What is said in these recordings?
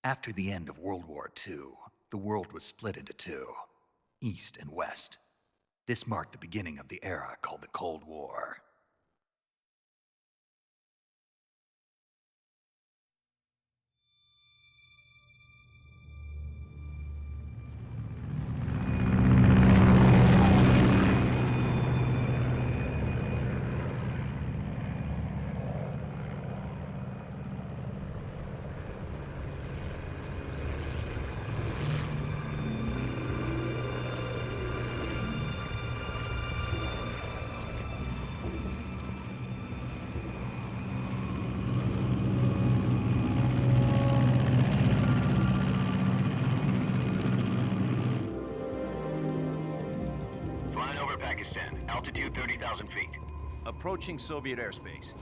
After the end of World War II, the world was split into two, East and West. This marked the beginning of the era called the Cold War. Altitude 30,000 feet. Approaching Soviet airspace.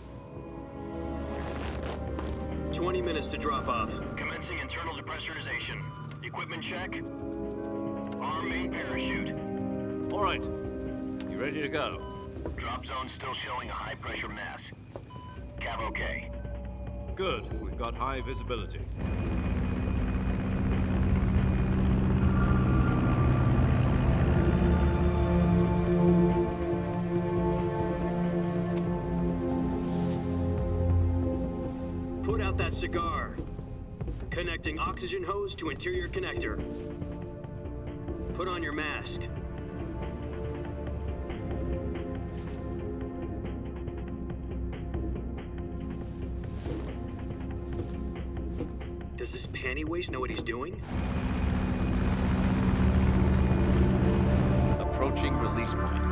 20 minutes to drop off. Commencing internal depressurization. Equipment check. Arm main parachute. All right. You ready to go? Drop zone still showing a high pressure mass. Cav okay. Good. We've got high visibility. Put out that cigar. Connecting oxygen hose to interior connector. Put on your mask. Does this panty waste know what he's doing? Approaching release point.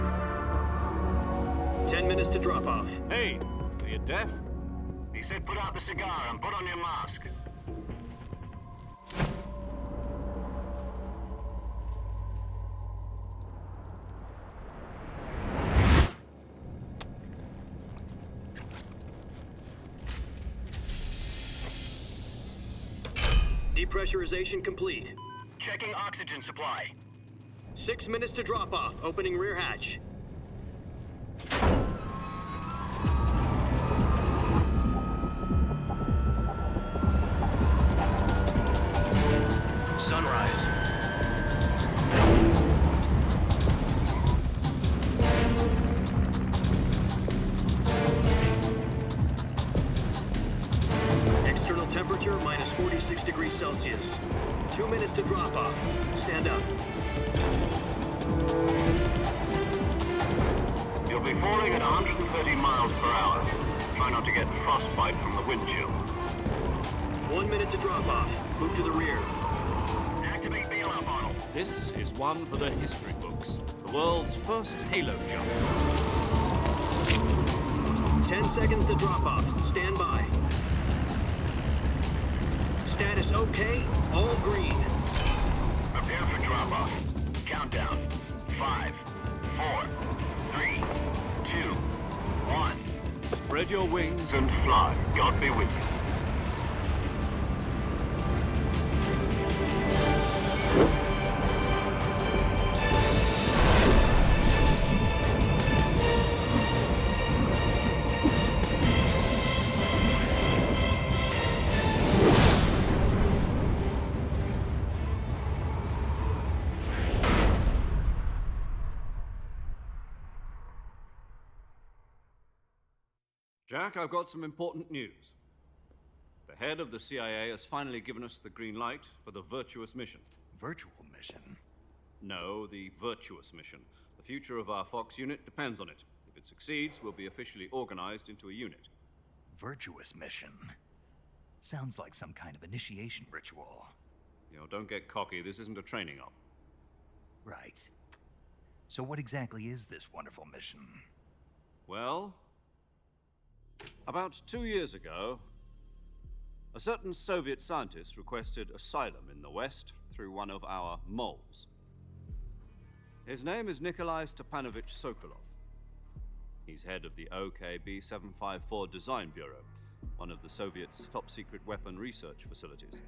10 minutes to drop off. Hey, are you deaf? He said put out the cigar and put on your mask. Depressurization complete. Checking oxygen supply. 6 minutes to drop off. Opening rear hatch. Sunrise. External temperature minus 46 degrees Celsius. 2 minutes to drop off. Stand up. You'll be falling at 130 miles per hour. Try not to get frostbite from the wind chill. 1 minute to drop off. Move to the rear. Activate bailout model. This is one for the history books. The world's first halo jump. 10 seconds to drop off. Stand by. Status okay. All green. Prepare for drop-off. Countdown. 5, 4, 3, 2, 1. Spread your wings And fly. God be with you. Jack, I've got some important news. The head of the CIA has finally given us the green light for the virtuous mission. Virtual mission? No, the virtuous mission. The future of our Fox unit depends on it. If it succeeds, we'll be officially organized into a unit. Virtuous mission? Sounds like some kind of initiation ritual. You know, don't get cocky. This isn't a training op. Right. So what exactly is this wonderful mission? Well, about 2 years ago, a certain Soviet scientist requested asylum in the West through one of our moles. His name is Nikolai Stepanovich Sokolov. He's head of the OKB 754 Design Bureau, one of the Soviets' top-secret weapon research facilities,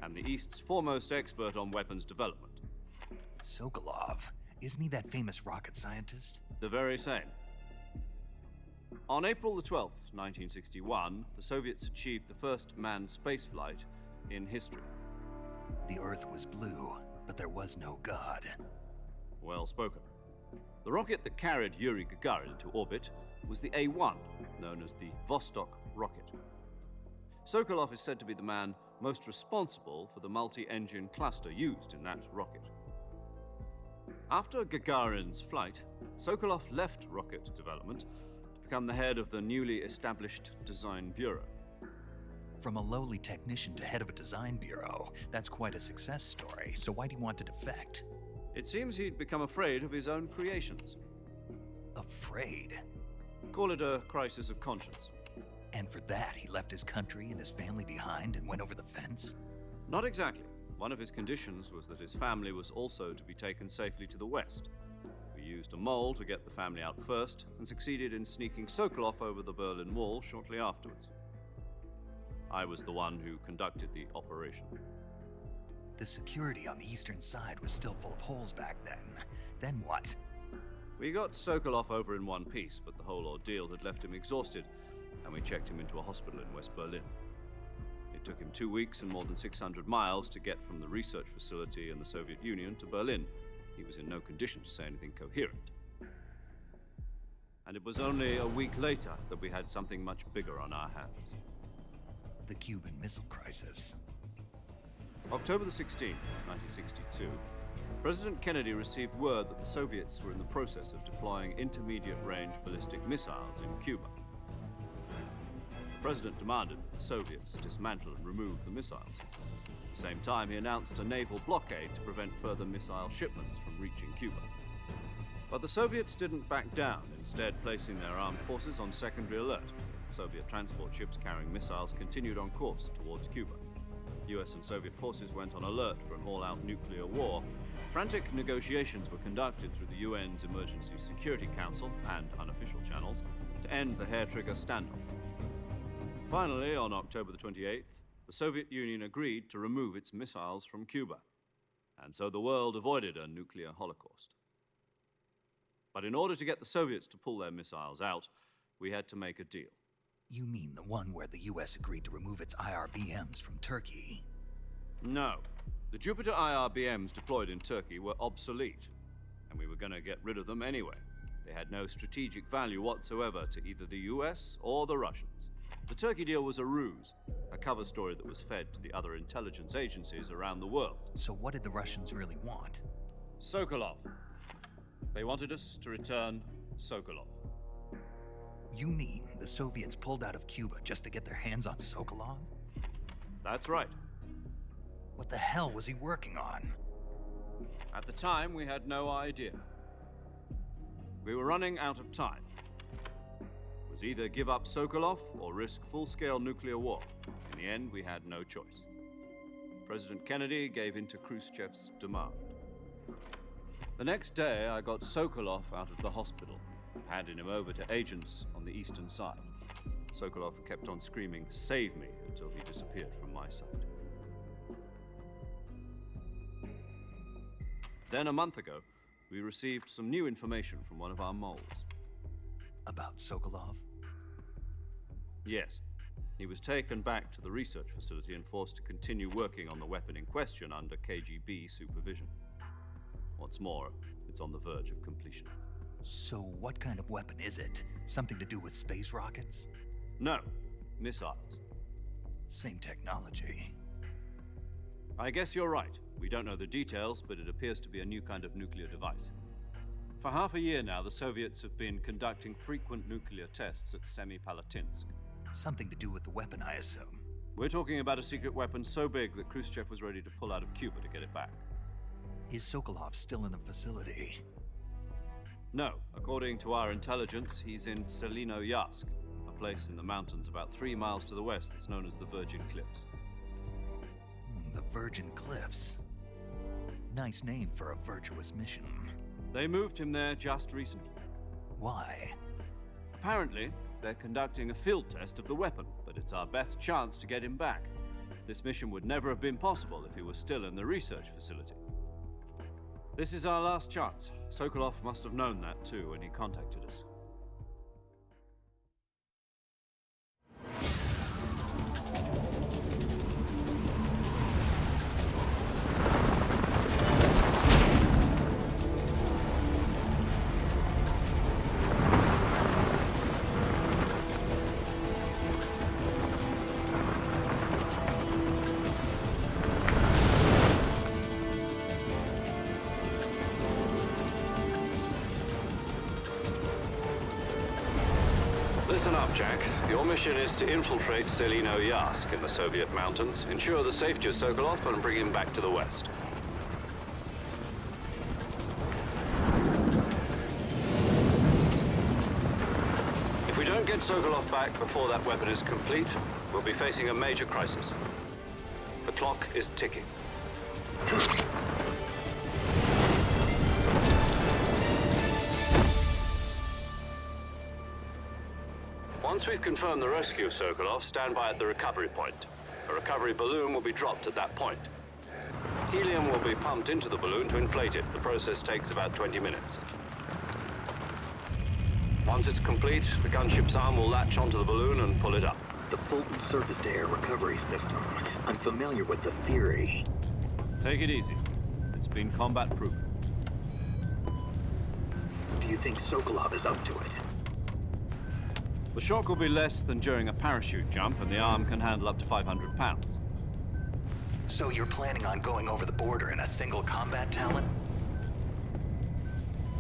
and the East's foremost expert on weapons development. Sokolov? Isn't he that famous rocket scientist? The very same. On April the 12th, 1961, the Soviets achieved the first manned spaceflight in history. The Earth was blue, but there was no God. Well spoken. The rocket that carried Yuri Gagarin into orbit was the A-1, known as the Vostok rocket. Sokolov is said to be the man most responsible for the multi-engine cluster used in that rocket. After Gagarin's flight, Sokolov left rocket development to become the head of the newly established Design Bureau. From a lowly technician to head of a design bureau, that's quite a success story, so why do you want to defect? It seems he'd become afraid of his own creations. Afraid? Call it a crisis of conscience. And for that, he left his country and his family behind and went over the fence? Not exactly. One of his conditions was that his family was also to be taken safely to the west. We used a mole to get the family out first and succeeded in sneaking Sokolov over the Berlin Wall shortly afterwards. I was the one who conducted the operation. The security on the eastern side was still full of holes back then. Then what? We got Sokolov over in one piece, but the whole ordeal had left him exhausted, and we checked him into a hospital in West Berlin. It took him 2 weeks and more than 600 miles to get from the research facility in the Soviet Union to Berlin. He was in no condition to say anything coherent. And it was only a week later that we had something much bigger on our hands. The Cuban Missile Crisis. October the 16th, 1962, President Kennedy received word that the Soviets were in the process of deploying intermediate-range ballistic missiles in Cuba. The President demanded that the Soviets dismantle and remove the missiles. At the same time, he announced a naval blockade to prevent further missile shipments from reaching Cuba. But the Soviets didn't back down, instead placing their armed forces on secondary alert. Soviet transport ships carrying missiles continued on course towards Cuba. US and Soviet forces went on alert for an all-out nuclear war. Frantic negotiations were conducted through the UN's Emergency Security Council and unofficial channels to end the hair-trigger standoff. Finally, on October the 28th, the Soviet Union agreed to remove its missiles from Cuba, and so the world avoided a nuclear holocaust. But in order to get the Soviets to pull their missiles out, we had to make a deal. You mean the one where the US agreed to remove its IRBMs from Turkey? No. The Jupiter IRBMs deployed in Turkey were obsolete, and we were going to get rid of them anyway. They had no strategic value whatsoever to either the US or the Russians. The Turkey deal was a ruse, a cover story that was fed to the other intelligence agencies around the world. So what did the Russians really want? Sokolov. They wanted us to return Sokolov. You mean the Soviets pulled out of Cuba just to get their hands on Sokolov? That's right. What the hell was he working on? At the time, we had no idea. We were running out of time. It was either give up Sokolov or risk full-scale nuclear war. In the end, we had no choice. President Kennedy gave in to Khrushchev's demand. The next day, I got Sokolov out of the hospital, handing him over to agents on the eastern side. Sokolov kept on screaming, "Save me," until he disappeared from my sight. Then a month ago, we received some new information from one of our moles. About Sokolov? Yes. He was taken back to the research facility and forced to continue working on the weapon in question under KGB supervision. What's more, it's on the verge of completion. So what kind of weapon is it? Something to do with space rockets? No, missiles. Same technology. I guess you're right. We don't know the details, but it appears to be a new kind of nuclear device. For half a year now, the Soviets have been conducting frequent nuclear tests at Semipalatinsk. Something to do with the weapon, I assume. We're talking about a secret weapon so big that Khrushchev was ready to pull out of Cuba to get it back. Is Sokolov still in the facility? No. According to our intelligence, he's in Selinoyarsk, a place in the mountains about 3 miles to the west that's known as the Virgin Cliffs. The Virgin Cliffs. Nice name for a virtuous mission. They moved him there just recently. Why? Apparently, they're conducting a field test of the weapon, but it's our best chance to get him back. This mission would never have been possible if he was still in the research facility. This is our last chance. Sokolov must have known that too when he contacted us. listen up, Jack. Your mission is to infiltrate U.S.A. in the Soviet mountains, ensure the safety of Sokolov, and bring him back to the West. If we don't get Sokolov back before that weapon is complete, we'll be facing a major crisis. The clock is ticking. Once we've confirmed the rescue of Sokolov, stand by at the recovery point. A recovery balloon will be dropped at that point. Helium will be pumped into the balloon to inflate it. The process takes about 20 minutes. Once it's complete, the gunship's arm will latch onto the balloon and pull it up. The Fulton surface-to-air recovery system. I'm familiar with the theory. Take it easy. It's been combat-proven. Do you think Sokolov is up to it? The shock will be less than during a parachute jump, and the arm can handle up to 500 pounds. So you're planning on going over the border in a single combat talon?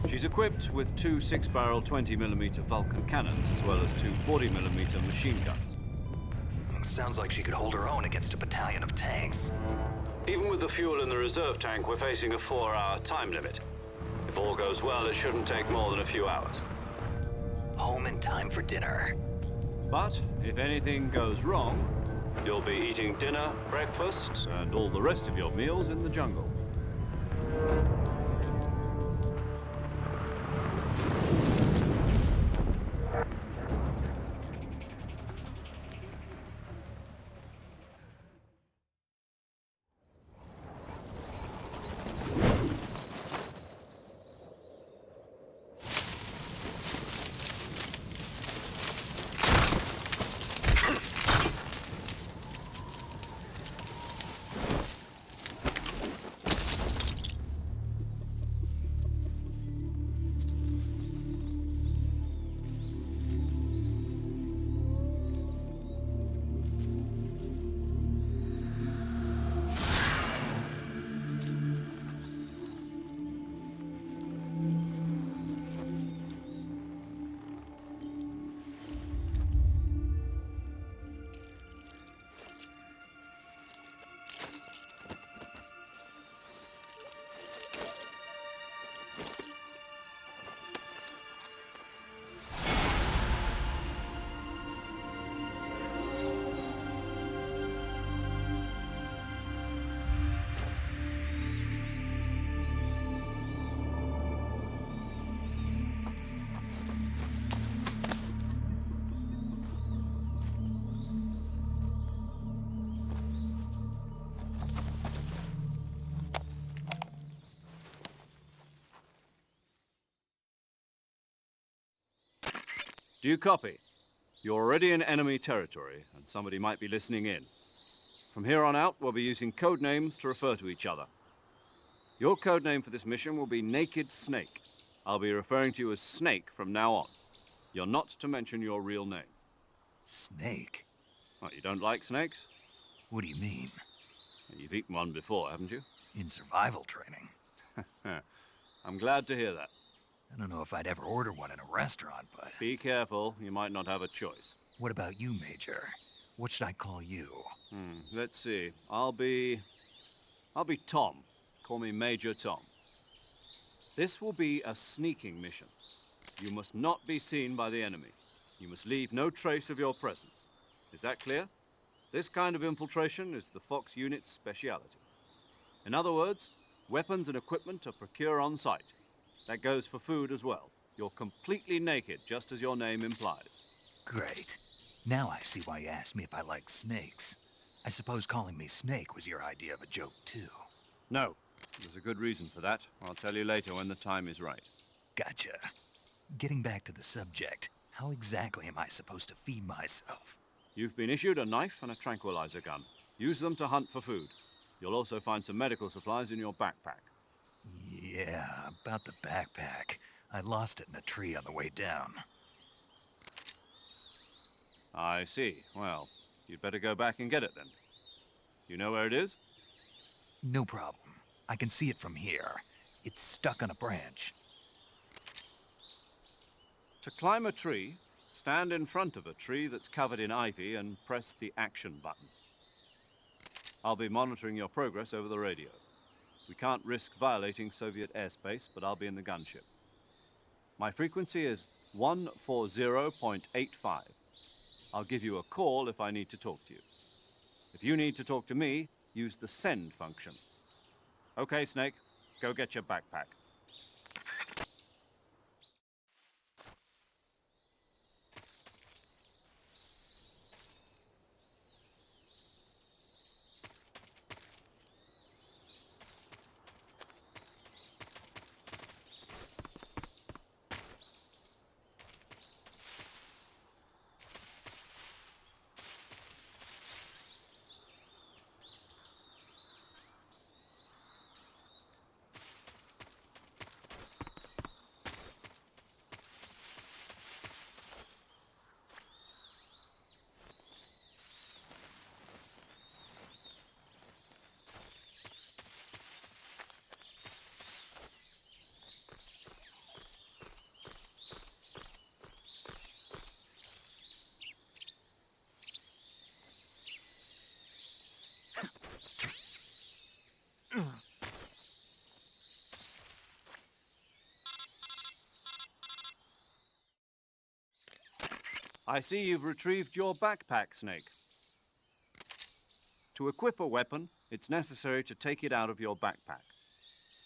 She's equipped with two 6-barrel 20mm Vulcan cannons, as well as two 40mm machine guns. Sounds like she could hold her own against a battalion of tanks. Even with the fuel in the reserve tank, we're facing a 4-hour time limit. If all goes well, it shouldn't take more than a few hours. Home in time for dinner. But if anything goes wrong, You'll be eating dinner, breakfast, and all the rest of your meals in the jungle. Do you copy? You're already in enemy territory, and somebody might be listening in. From here on out, we'll be using code names to refer to each other. Your code name for this mission will be Naked Snake. I'll be referring to you as Snake from now on. You're not to mention your real name. Snake? What, you don't like snakes? What do you mean? You've eaten one before, haven't you? In survival training? I'm glad to hear that. I don't know if I'd ever order one in a restaurant, but... Be careful, you might not have a choice. What about you, Major? What should I call you? Let's see. I'll be Tom. Call me Major Tom. This will be a sneaking mission. You must not be seen by the enemy. You must leave no trace of your presence. Is that clear? This kind of infiltration is the Fox unit's speciality. In other words, weapons and equipment are procured on site. That goes for food as well. You're completely naked, just as your name implies. Great. Now I see why you asked me if I like snakes. I suppose calling me Snake was your idea of a joke, too. No, there's a good reason for that. I'll tell you later when the time is right. Gotcha. Getting back to the subject, how exactly am I supposed to feed myself? You've been issued a knife and a tranquilizer gun. Use them to hunt for food. You'll also find some medical supplies in your backpack. Yeah, about the backpack. I lost it in a tree on the way down. I see. Well, you'd better go back and get it then. You know where it is? No problem. I can see it from here. It's stuck on a branch. To climb a tree, Stand in front of a tree that's covered in ivy and press the action button. I'll be monitoring your progress over the radio. We can't risk violating Soviet airspace, but I'll be in the gunship. My frequency is 140.85. I'll give you a call if I need to talk to you. If you need to talk to me, use the send function. Okay, Snake, go get your backpack. I see you've retrieved your backpack, Snake. To equip a weapon, it's necessary to take it out of your backpack.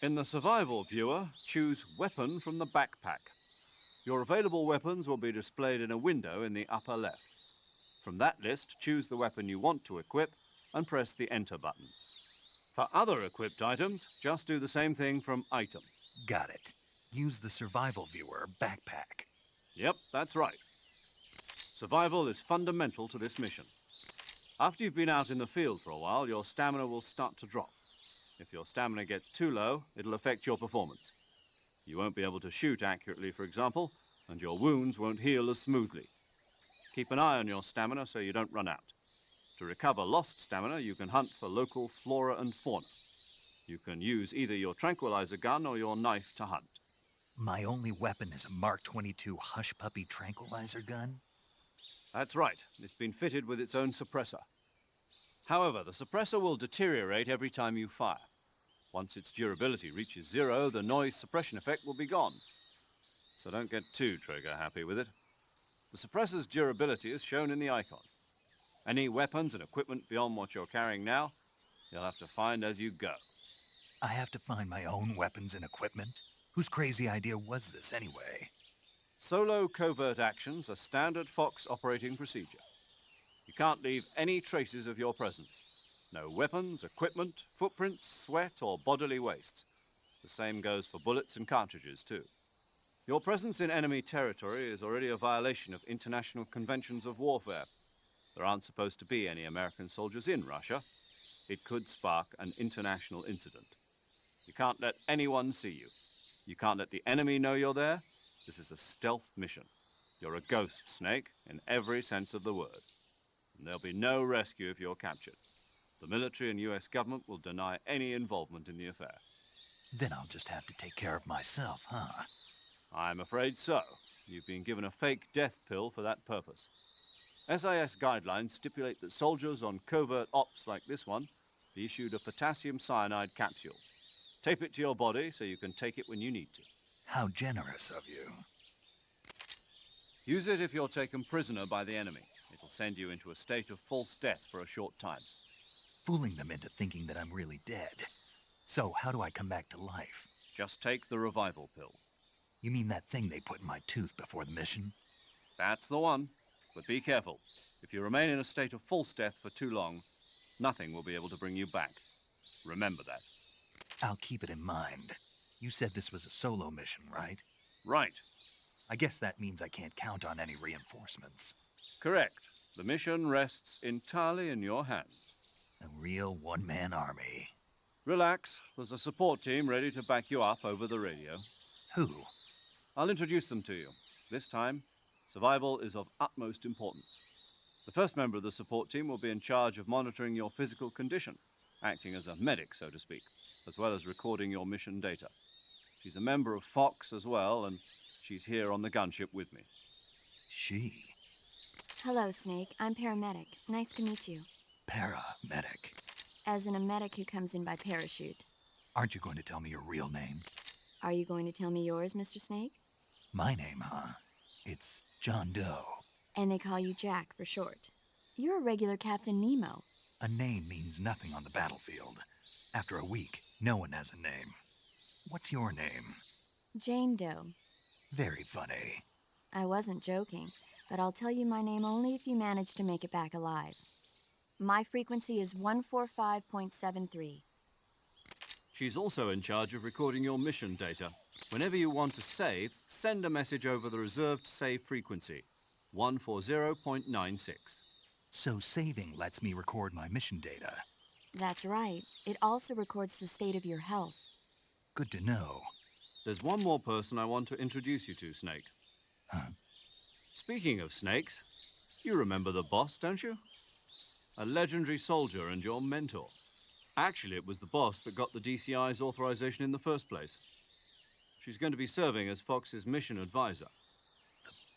In the survival viewer, choose Weapon from the backpack. Your available weapons will be displayed in a window in the upper left. From that list, choose the weapon you want to equip and press the Enter button. For other equipped items, just do the same thing from Item. Got it. Use the survival viewer backpack. Yep, that's right. Survival is fundamental to this mission. After you've been out in the field for a while, your stamina will start to drop. If your stamina gets too low, it'll affect your performance. You won't be able to shoot accurately, for example, and your wounds won't heal as smoothly. Keep an eye on your stamina so you don't run out. To recover lost stamina, you can hunt for local flora and fauna. You can use either your tranquilizer gun or your knife to hunt. My only weapon is a Mark 22 Hush Puppy tranquilizer gun? That's right. It's been fitted with its own suppressor. However, the suppressor will deteriorate every time you fire. Once its durability reaches 0, the noise suppression effect will be gone. So don't get too trigger happy with it. The suppressor's durability is shown in the icon. Any weapons and equipment beyond what you're carrying now, you'll have to find as you go. I have to find my own weapons and equipment? Whose crazy idea was this anyway? Solo covert actions are standard Fox operating procedure. You can't leave any traces of your presence. No weapons, equipment, footprints, sweat, or bodily waste. The same goes for bullets and cartridges, too. Your presence in enemy territory is already a violation of international conventions of warfare. There aren't supposed to be any American soldiers in Russia. It could spark an international incident. You can't let anyone see you. You can't let the enemy know you're there. This is a stealth mission. You're a ghost, Snake, in every sense of the word. And there'll be no rescue if you're captured. The military and U.S. government will deny any involvement in the affair. Then I'll just have to take care of myself, huh? I'm afraid so. You've been given a fake death pill for that purpose. SIS guidelines stipulate that soldiers on covert ops like this one be issued a potassium cyanide capsule. Tape it to your body so you can take it when you need to. How generous of you. Use it if you're taken prisoner by the enemy. It'll send you into a state of false death for a short time. Fooling them into thinking that I'm really dead. So, how do I come back to life? Just take the revival pill. You mean that thing they put in my tooth before the mission? That's the one. But be careful. If you remain in a state of false death for too long, nothing will be able to bring you back. Remember that. I'll keep it in mind. You said this was a solo mission, right? Right. I guess that means I can't count on any reinforcements. Correct. The mission rests entirely in your hands. A real one-man army. Relax. There's a support team ready to back you up over the radio. Who? I'll introduce them to you. This time, survival is of utmost importance. The first member of the support team will be in charge of monitoring your physical condition, acting as a medic, so to speak, as well as recording your mission data. She's a member of Fox as well, and she's here on the gunship with me. She. Hello, Snake. I'm paramedic. Nice to meet you. Paramedic. As in a medic who comes in by parachute. Aren't you going to tell me your real name? Are you going to tell me yours, Mr. Snake? My name, huh? It's John Doe. And they call you Jack for short. You're a regular Captain Nemo. A name means nothing on the battlefield. After a week, no one has a name. What's your name? Jane Doe. Very funny. I wasn't joking, but I'll tell you my name only if you manage to make it back alive. My frequency is 145.73. She's also in charge of recording your mission data. Whenever you want to save, send a message over the reserved save frequency, 140.96. So saving lets me record my mission data. That's right. It also records the state of your health. Good to know. There's one more person I want to introduce you to, Snake. Huh? Speaking of snakes, you remember the boss, don't you? A legendary soldier and your mentor. Actually, it was the boss that got the DCI's authorization in the first place. She's going to be serving as Fox's mission advisor.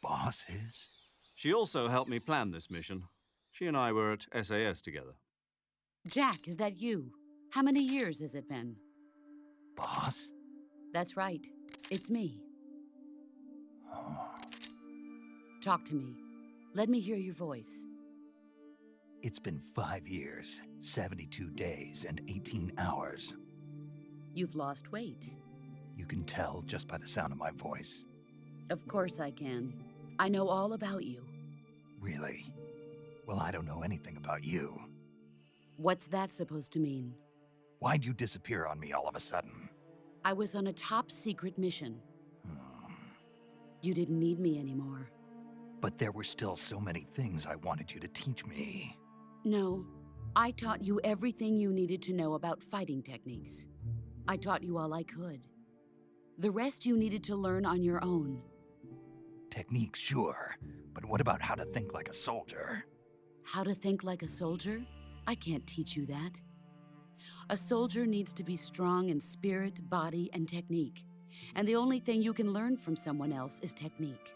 Boss is? She also helped me plan this mission. She and I were at SAS together. Jack, is that you? How many years has it been? Boss? That's right. It's me. Oh. Talk to me. Let me hear your voice. It's been 5 years, 72 days, and 18 hours. You've lost weight. You can tell just by the sound of my voice. Of course I can. I know all about you. Really? Well, I don't know anything about you. What's that supposed to mean? Why'd you disappear on me all of a sudden? I was on a top-secret mission. You didn't need me anymore. But there were still so many things I wanted you to teach me. No, I taught you everything you needed to know about fighting techniques. I taught you all I could. The rest you needed to learn on your own. Techniques, sure. But what about how to think like a soldier? How to think like a soldier? I can't teach you that. A soldier needs to be strong in spirit, body, and technique. And the only thing you can learn from someone else is technique.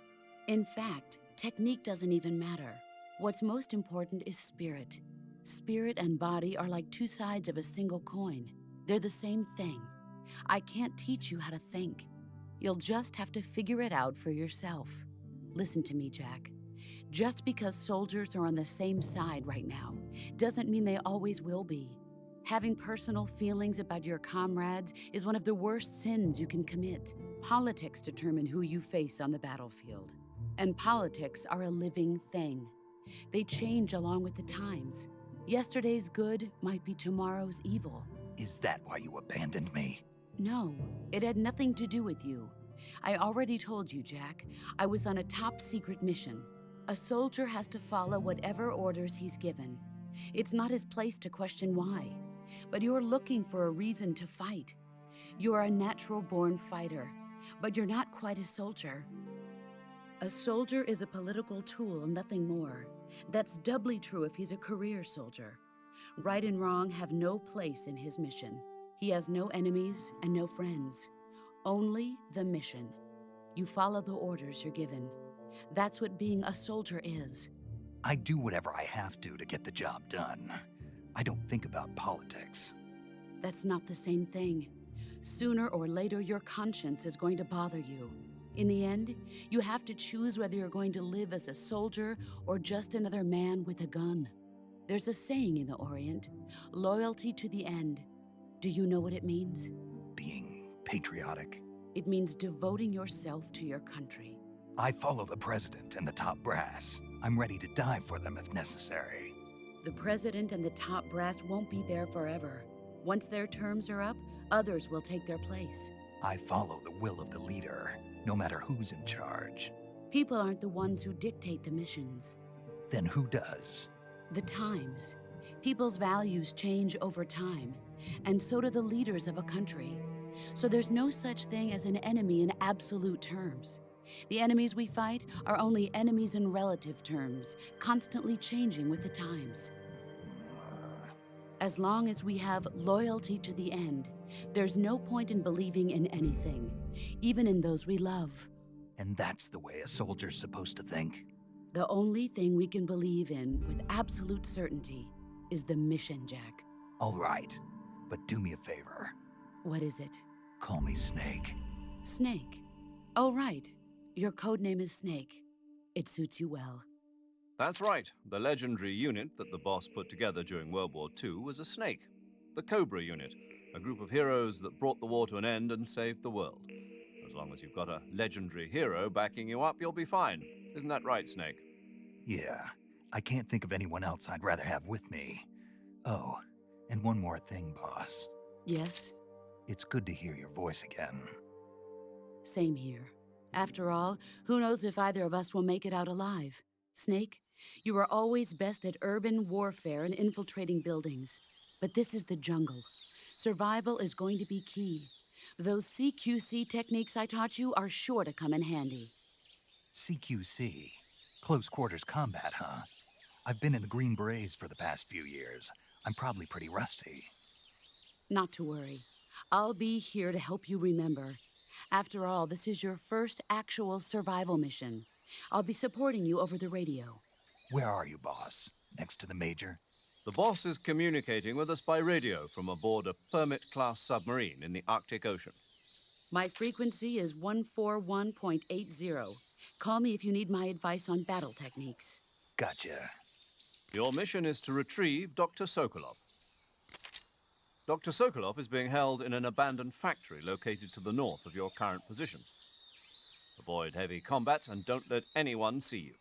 In fact, technique doesn't even matter. What's most important is spirit. Spirit and body are like two sides of a single coin. They're the same thing. I can't teach you how to think. You'll just have to figure it out for yourself. Listen to me, Jack. Just because soldiers are on the same side right now doesn't mean they always will be. Having personal feelings about your comrades is one of the worst sins you can commit. Politics determine who you face on the battlefield. And politics are a living thing. They change along with the times. Yesterday's good might be tomorrow's evil. Is that why you abandoned me? No, it had nothing to do with you. I already told you, Jack. I was on a top-secret mission. A soldier has to follow whatever orders he's given. It's not his place to question why. But you're looking for a reason to fight. You're a natural-born fighter, but you're not quite a soldier. A soldier is a political tool, nothing more. That's doubly true if he's a career soldier. Right and wrong have no place in his mission. He has no enemies and no friends. Only the mission. You follow the orders you're given. That's what being a soldier is. I do whatever I have to get the job done. I don't think about politics. That's not the same thing. Sooner or later, your conscience is going to bother you. In the end, you have to choose whether you're going to live as a soldier or just another man with a gun. There's a saying in the Orient, loyalty to the end. Do you know what it means? Being patriotic. It means devoting yourself to your country. I follow the president and the top brass. I'm ready to die for them if necessary. The president and the top brass won't be there forever. Once their terms are up, others will take their place. I follow the will of the leader, no matter who's in charge. People aren't the ones who dictate the missions. Then who does? The times. People's values change over time, and so do the leaders of a country. So there's no such thing as an enemy in absolute terms. The enemies we fight are only enemies in relative terms, constantly changing with the times. As long as we have loyalty to the end, there's no point in believing in anything, even in those we love. And that's the way a soldier's supposed to think? The only thing we can believe in with absolute certainty is the mission, Jack. All right, but do me a favor. What is it? Call me Snake. Snake. Oh, right. Your code name is Snake. It suits you well. That's right. The legendary unit that the boss put together during World War II was a snake. The Cobra unit, a group of heroes that brought the war to an end and saved the world. As long as you've got a legendary hero backing you up, you'll be fine. Isn't that right, Snake? Yeah, I can't think of anyone else I'd rather have with me. Oh, and one more thing, boss. Yes? It's good to hear your voice again. Same here. After all, who knows if either of us will make it out alive? Snake, you are always best at urban warfare and infiltrating buildings. But this is the jungle. Survival is going to be key. Those CQC techniques I taught you are sure to come in handy. CQC? Close quarters combat, huh? I've been in the Green Berets for the past few years. I'm probably pretty rusty. Not to worry. I'll be here to help you remember. After all, this is your first actual survival mission. I'll be supporting you over the radio. Where are you, boss? Next to the Major? The boss is communicating with us by radio from aboard a Permit-class submarine in the Arctic Ocean. My frequency is 141.80. Call me if you need my advice on battle techniques. Gotcha. Your mission is to retrieve Dr. Sokolov. Dr. Sokolov is being held in an abandoned factory located to the north of your current position. Avoid heavy combat and don't let anyone see you.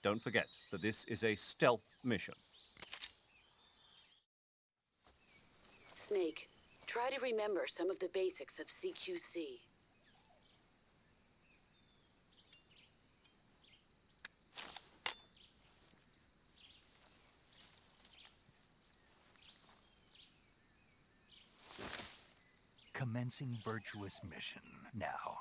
Don't forget that this is a stealth mission. Snake, try to remember some of the basics of CQC. Commencing virtuous mission now.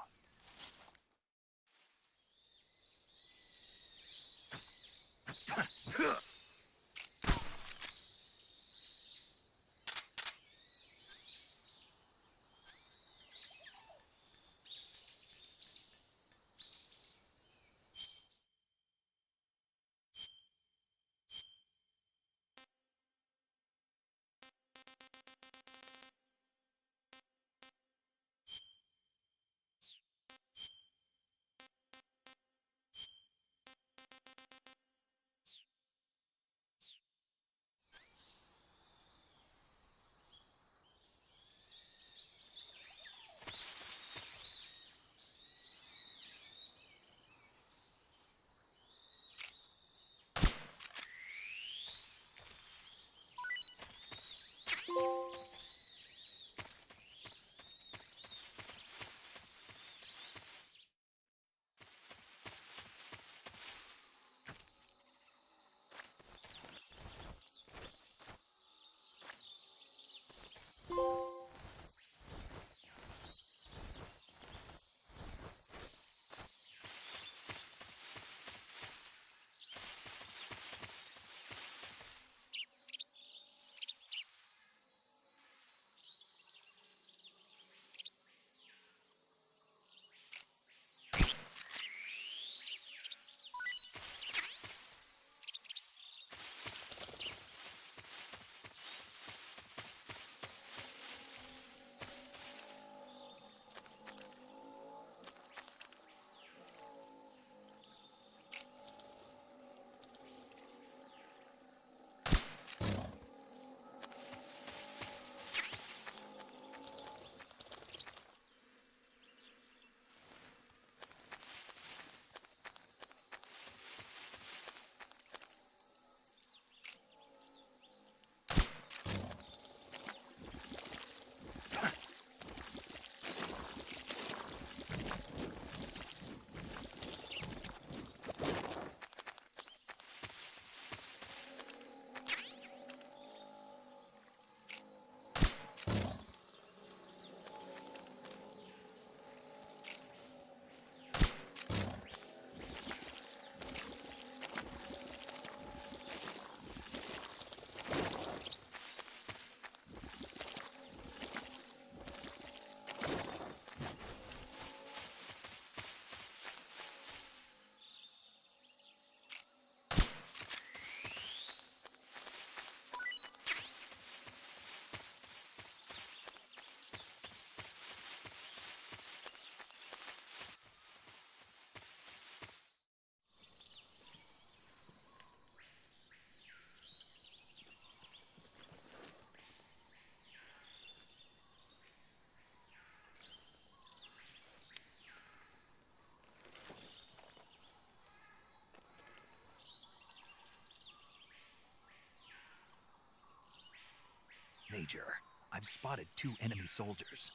Major, I've spotted 2 enemy soldiers.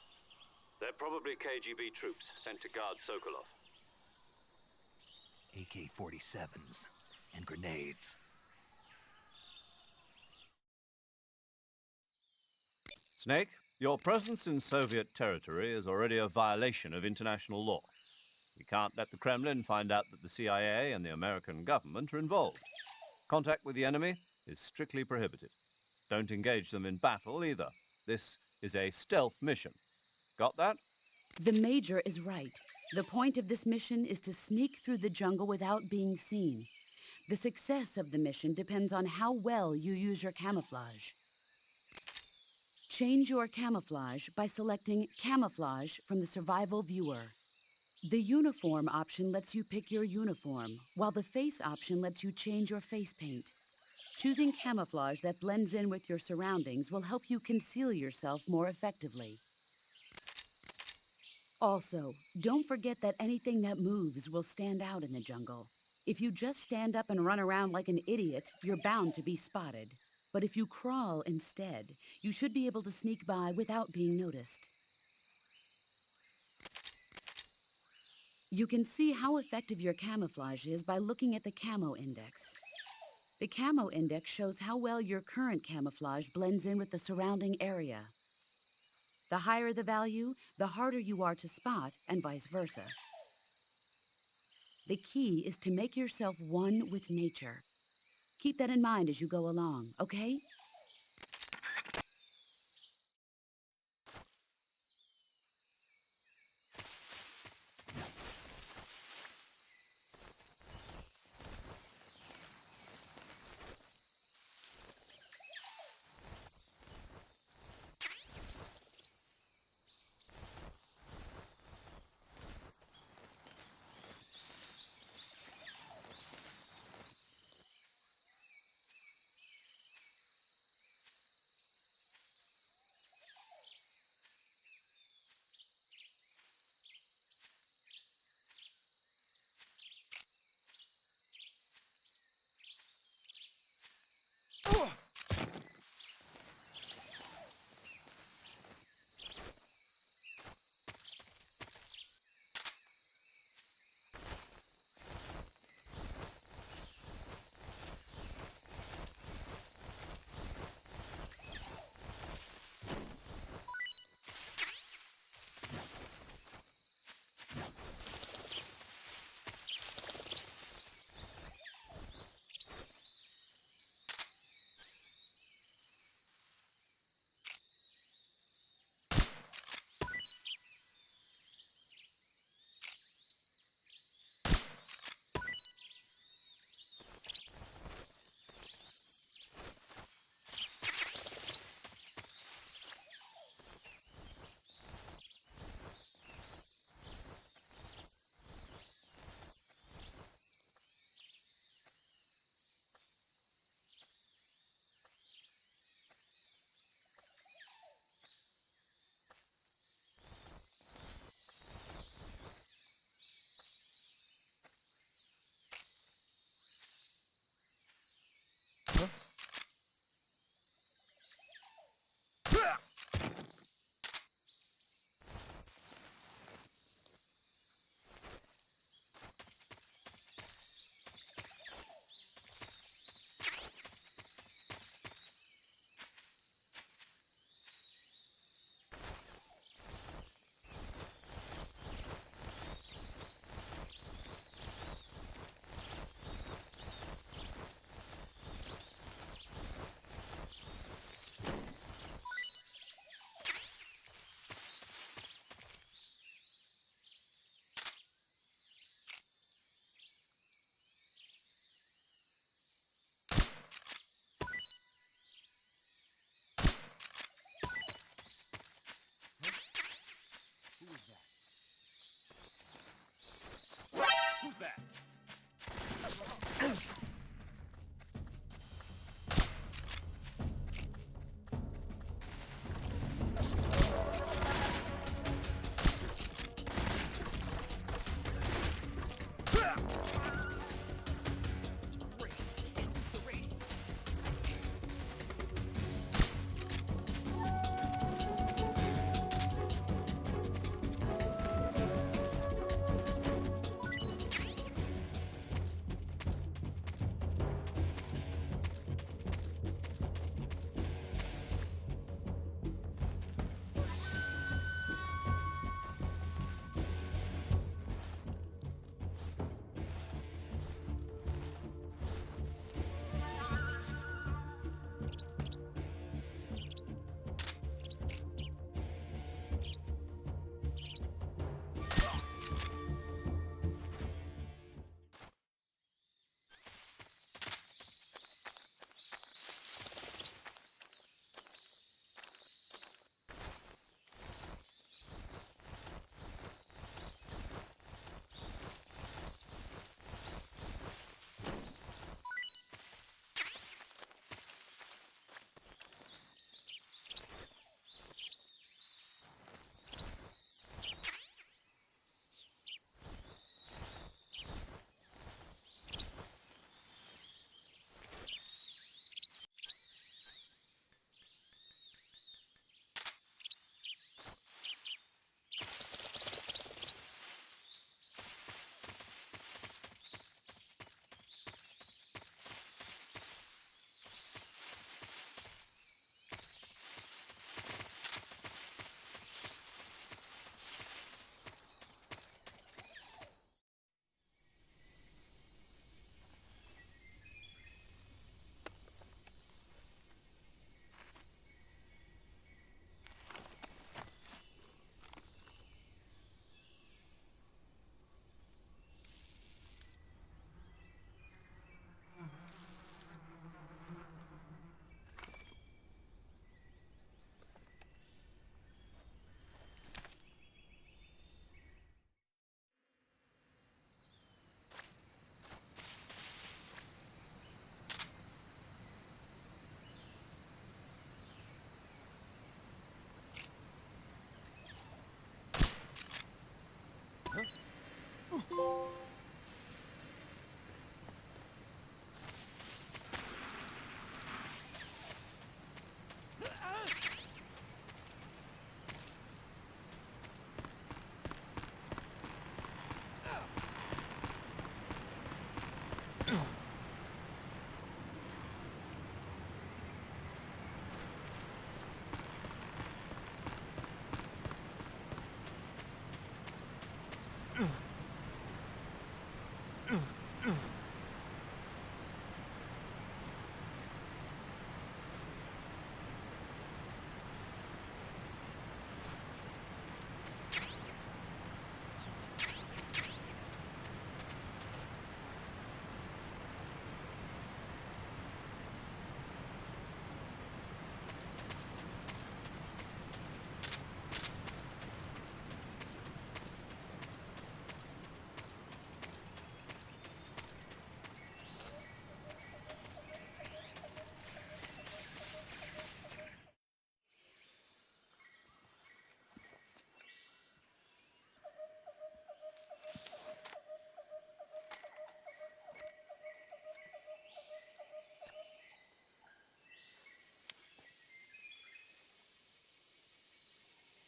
They're probably KGB troops sent to guard Sokolov. AK-47s and grenades. Snake, your presence in Soviet territory is already a violation of international law. We can't let the Kremlin find out that the CIA and the American government are involved. Contact with the enemy is strictly prohibited. Don't engage them in battle either. This is a stealth mission. Got that? The Major is right. The point of this mission is to sneak through the jungle without being seen. The success of the mission depends on how well you use your camouflage. Change your camouflage by selecting Camouflage from the Survival Viewer. The Uniform option lets you pick your uniform, while the Face option lets you change your face paint. Choosing camouflage that blends in with your surroundings will help you conceal yourself more effectively. Also, don't forget that anything that moves will stand out in the jungle. If you just stand up and run around like an idiot, you're bound to be spotted. But if you crawl instead, you should be able to sneak by without being noticed. You can see how effective your camouflage is by looking at the Camo Index. The Camo Index shows how well your current camouflage blends in with the surrounding area. The higher the value, the harder you are to spot, and vice versa. The key is to make yourself one with nature. Keep that in mind as you go along, okay?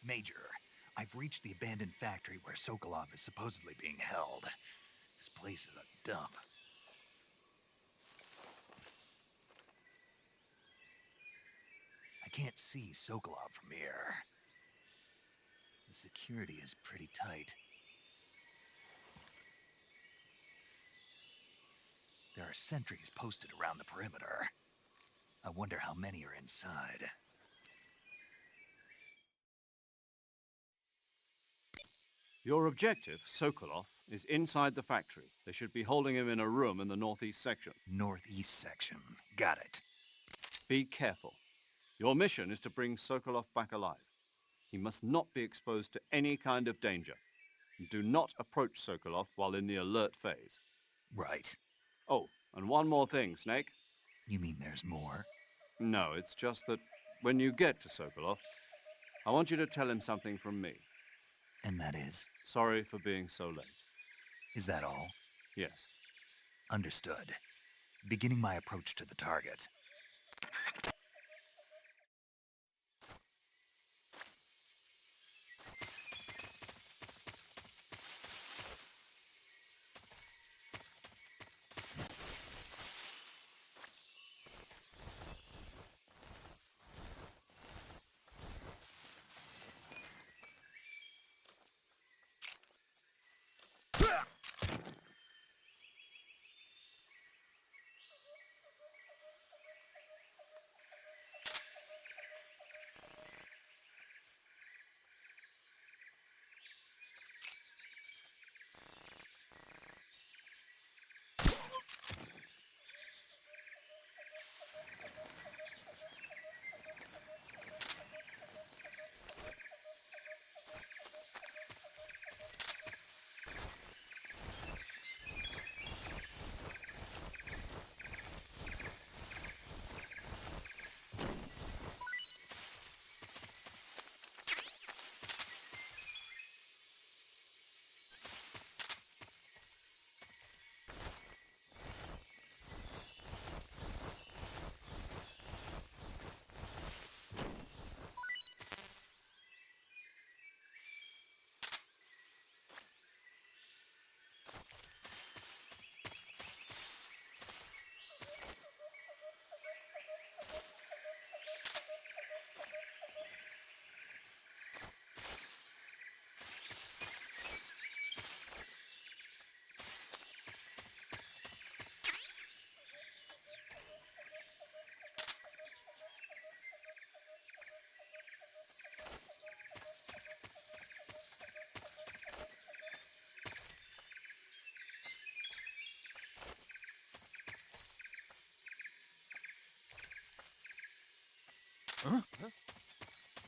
Major, I've reached the abandoned factory where Sokolov is supposedly being held. This place is a dump. I can't see Sokolov from here. The security is pretty tight. There are sentries posted around the perimeter. I wonder how many are inside. Your objective, Sokolov, is inside the factory. They should be holding him in a room in the northeast section. Northeast section. Got it. Be careful. Your mission is to bring Sokolov back alive. He must not be exposed to any kind of danger. Do not approach Sokolov while in the alert phase. Right. Oh, and one more thing, Snake. You mean there's more? No, it's just that when you get to Sokolov, I want you to tell him something from me. And that is? Sorry for being so late. Is that all? Yes. Understood. Beginning my approach to the target.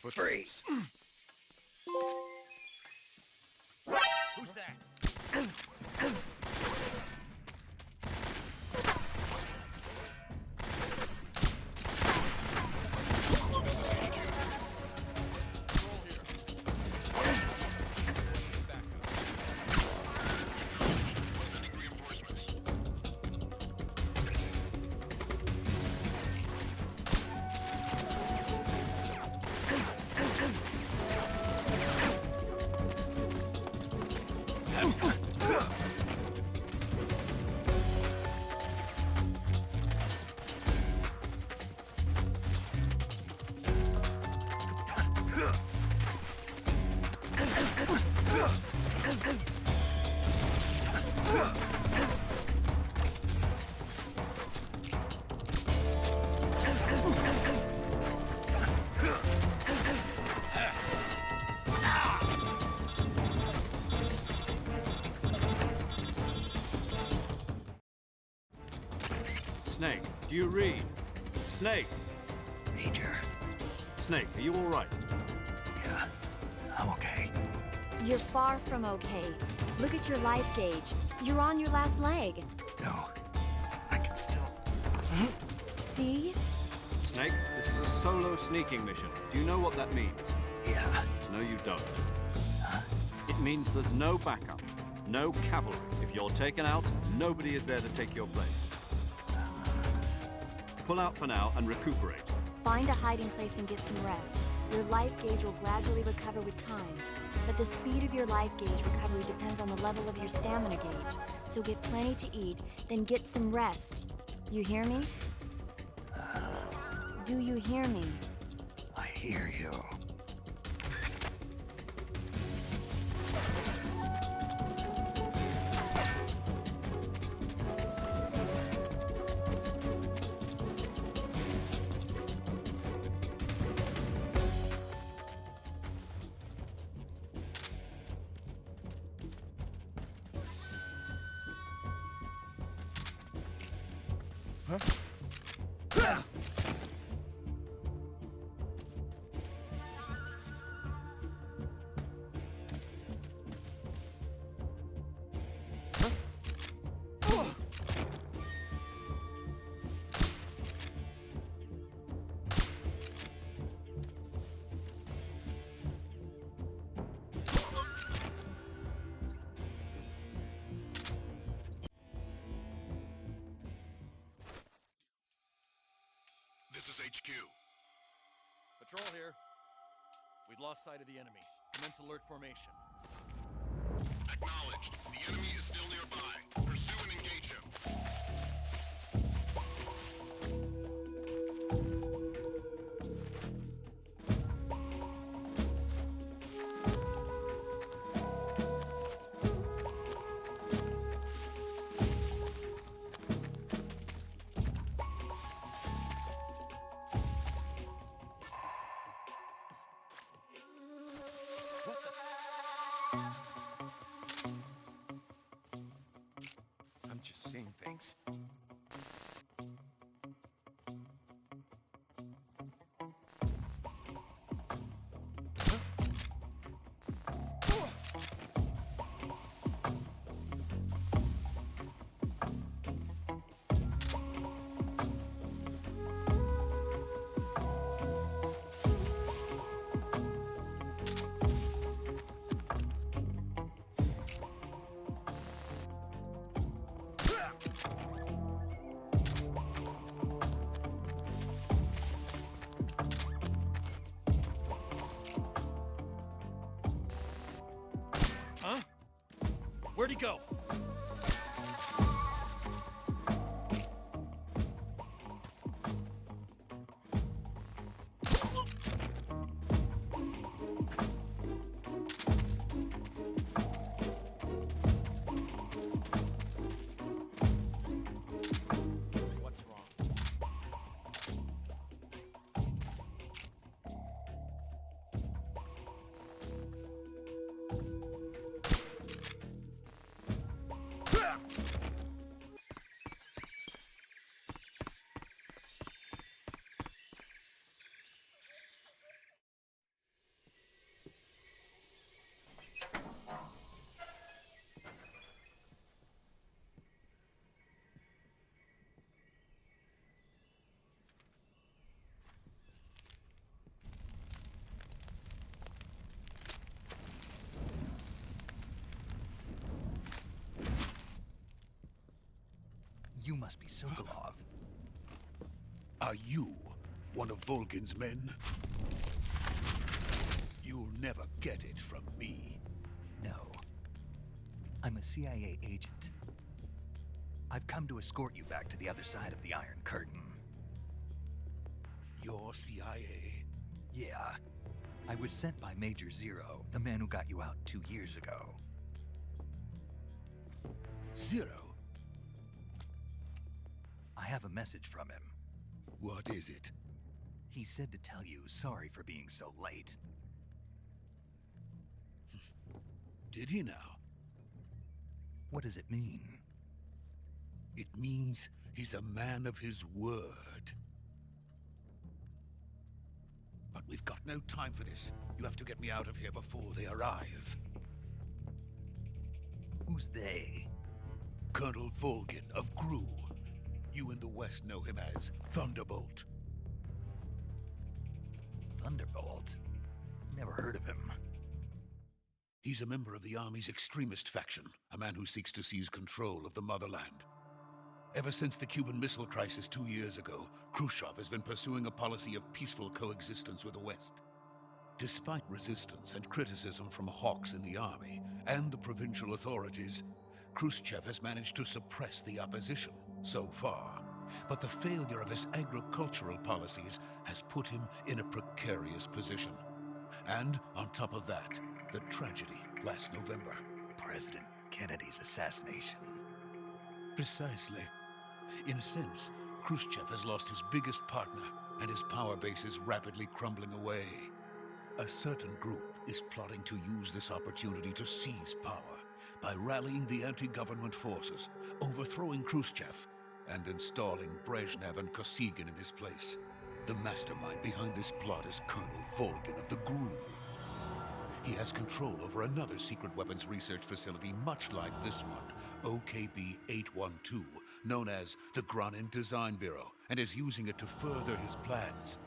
Freeze! Who's that? Snake, do you read? Snake! Major. Snake, are you all right? Yeah, I'm okay. You're far from okay. Look at your life gauge. You're on your last leg. No, I can still... See? Snake, this is a solo sneaking mission. Do you know what that means? Yeah. No, you don't. Huh? It means there's no backup, no cavalry. If you're taken out, nobody is there to take your place. Pull out for now and recuperate. Find a hiding place and get some rest. Your life gauge will gradually recover with time, but the speed of your life gauge recovery depends on the level of your stamina gauge. So get plenty to eat, then get some rest. You hear me? Do you hear me? I hear you. This is HQ. Patrol here. We've lost sight of the enemy. Commence alert formation. Acknowledged. The enemy is still nearby. Pursue and engage him. I'm just seeing things. Huh? Where'd he go? What's wrong? You must be Sokolov. Are you one of Volgin's men? You'll never get it from me. No. I'm a CIA agent. I've come to escort you back to the other side of the Iron Curtain. You're CIA? Yeah. I was sent by Major Zero, the man who got you out 2 years ago. Zero? I have a message from him. What is it? He said to tell you sorry for being so late. Did he now? What does it mean? It means he's a man of his word. But we've got no time for this. You have to get me out of here before they arrive. Who's they? Colonel Volgin of GRU. You in the West know him as Thunderbolt. Thunderbolt? Never heard of him. He's a member of the Army's extremist faction, a man who seeks to seize control of the motherland. Ever since the Cuban Missile Crisis 2 years ago, Khrushchev has been pursuing a policy of peaceful coexistence with the West. Despite resistance and criticism from hawks in the army and the provincial authorities, Khrushchev has managed to suppress the opposition so far. But the failure of his agricultural policies has put him in a precarious position. And on top of that, the tragedy last November. President Kennedy's assassination. Precisely. In a sense, Khrushchev has lost his biggest partner, and his power base is rapidly crumbling away. A certain group is plotting to use this opportunity to seize power by rallying the anti-government forces, overthrowing Khrushchev, and installing Brezhnev and Kosygin in his place. The mastermind behind this plot is Colonel Volgin of the GRU. He has control over another secret weapons research facility much like this one, OKB-812, known as the Granin Design Bureau, and is using it to further his plans.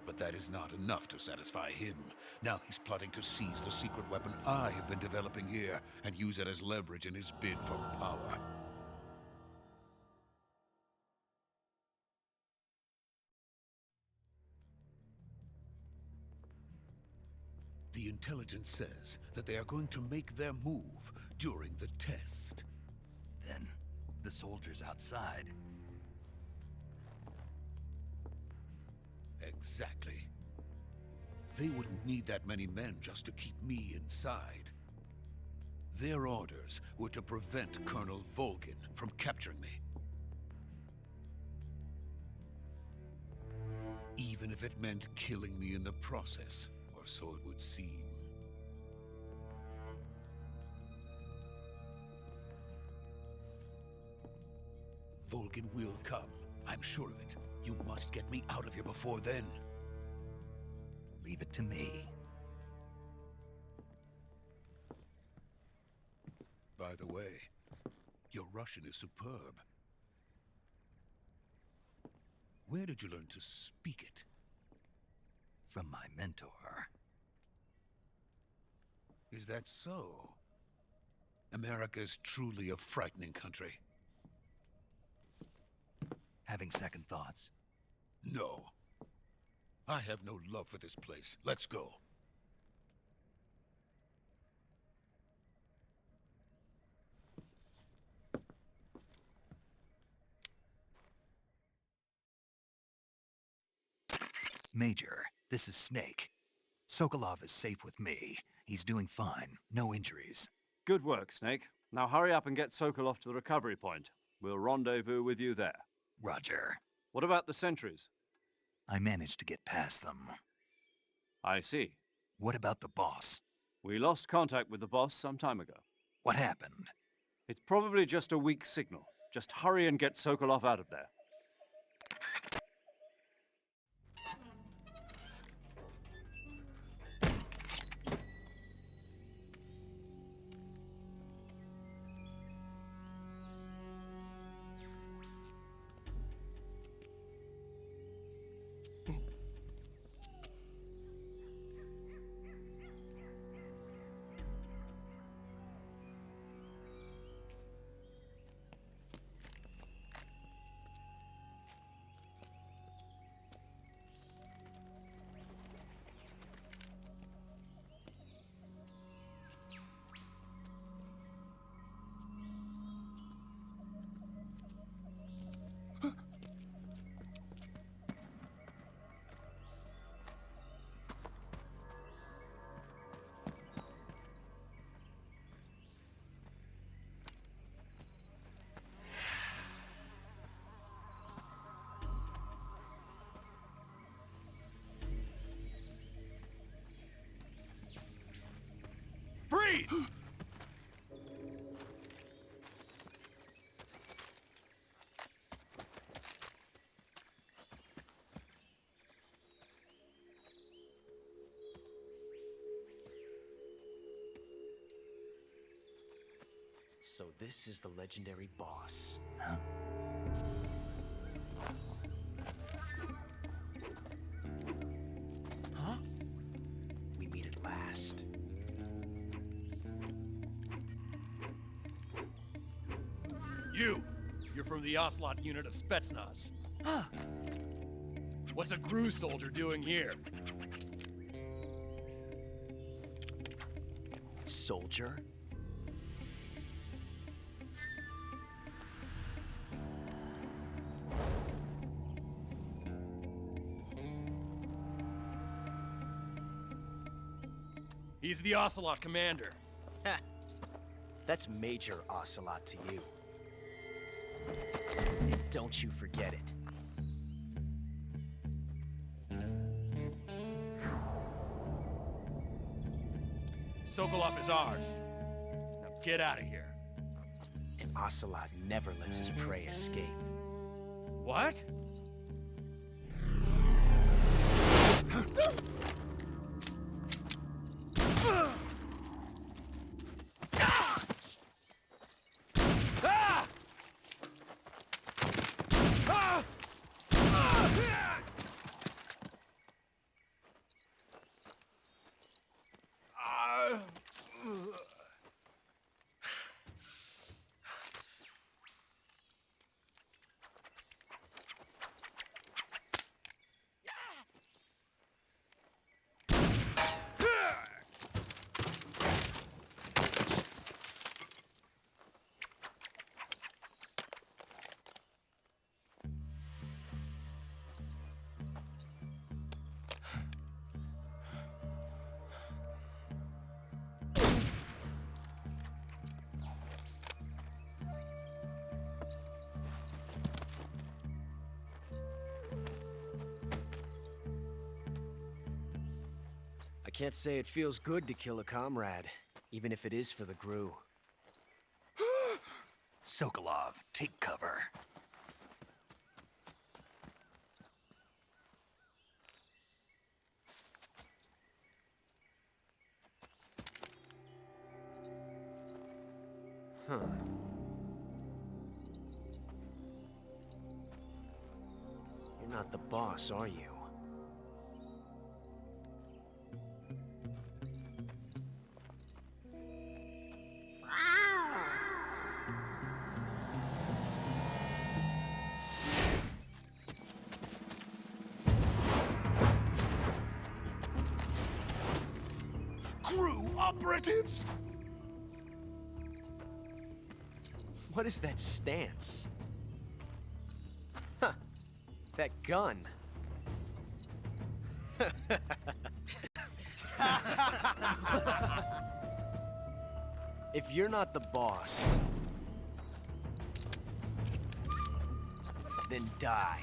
But that is not enough to satisfy him. Now he's plotting to seize the secret weapon I have been developing here and use it as leverage in his bid for power. The intelligence says that they are going to make their move during the test. Then, the soldiers outside. Exactly. They wouldn't need that many men just to keep me inside. Their orders were to prevent Colonel Volgin from capturing me. Even if it meant killing me in the process, or so it would seem. Volgin will come, I'm sure of it. You must get me out of here before then. Leave it to me. By the way, your Russian is superb. Where did you learn to speak it? From my mentor. Is that so? America is truly a frightening country. Having second thoughts? No. I have no love for this place. Let's go. Major, this is Snake. Sokolov is safe with me. He's doing fine. No injuries. Good work, Snake. Now hurry up and get Sokolov to the recovery point. We'll rendezvous with you there. Roger. What about the sentries? I managed to get past them. I see. What about the boss? We lost contact with the boss some time ago. What happened? It's probably just a weak signal. Just hurry and get Sokolov out of there. Freeze! So this is the legendary boss. Huh? Huh? We meet at last. You're from the Ocelot unit of Spetsnaz. Huh. What's a GRU soldier doing here? soldier? He's the Ocelot commander. Ha! That's Major Ocelot to you. And don't you forget it. Sokolov is ours. Now get out of here. And Ocelot never lets his prey escape. What? I can't say it feels good to kill a comrade, even if it is for the Gru. Sokolov, take cover. Huh. You're not the boss, are you? Crew operatives! What is that stance? Huh. That gun. If you're not the boss, then die.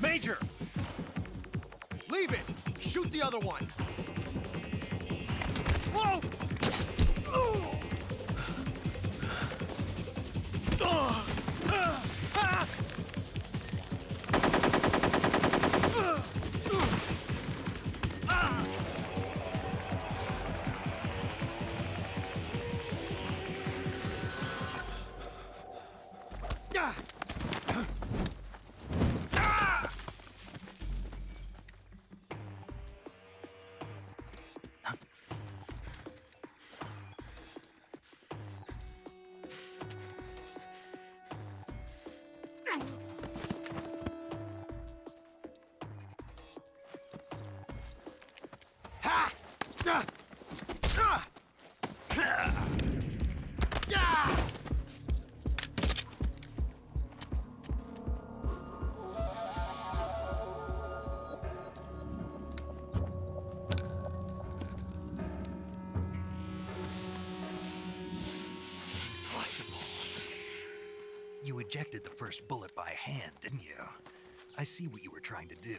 Major! Leave it! Shoot the other one! Whoa! Impossible. You ejected the first bullet by hand, didn't you? I see what you were trying to do,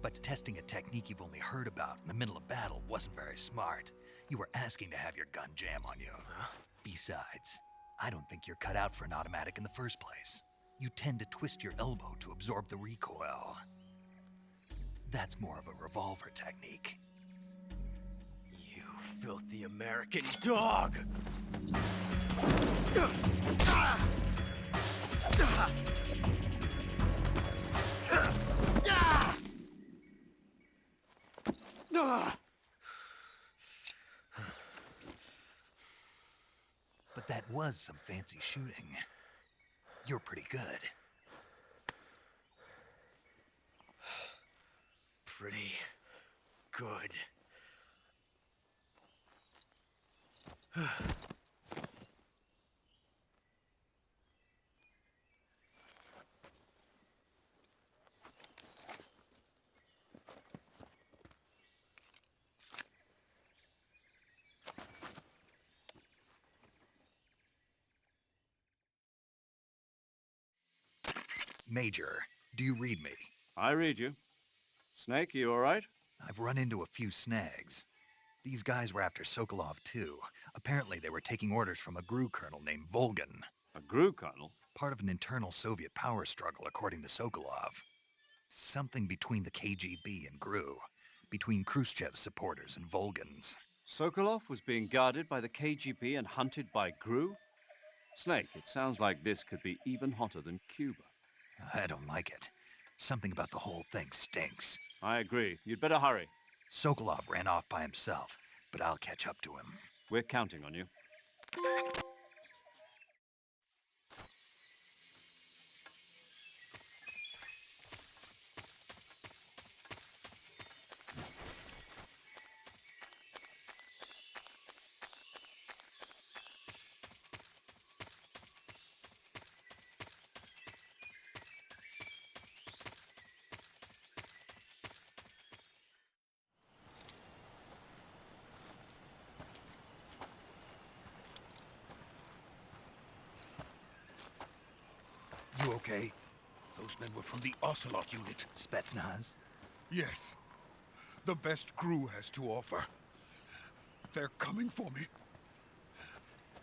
but testing a technique you've only heard about in the middle of battle wasn't very smart. You were asking to have your gun jam on you. Besides, I don't think you're cut out for an automatic in the first place. You tend to twist your elbow to absorb the recoil. That's more of a revolver technique. You filthy American dog! But That was some fancy shooting. You're pretty good. Pretty good. Major, do you read me? I read you. Snake, you all right? I've run into a few snags. These guys were after Sokolov too. Apparently they were taking orders from a GRU colonel named Volgan. A GRU colonel? Part of an internal Soviet power struggle, according to Sokolov. Something between the KGB and GRU. Between Khrushchev's supporters and Volgan's. Sokolov was being guarded by the KGB and hunted by GRU? Snake, it sounds like this could be even hotter than Cuba. I don't like it. Something about the whole thing stinks. I agree. You'd better hurry. Sokolov ran off by himself, but I'll catch up to him. We're counting on you. You okay? Those men were from the Ocelot unit. Spetsnaz? Yes. The best GRU has to offer. They're coming for me.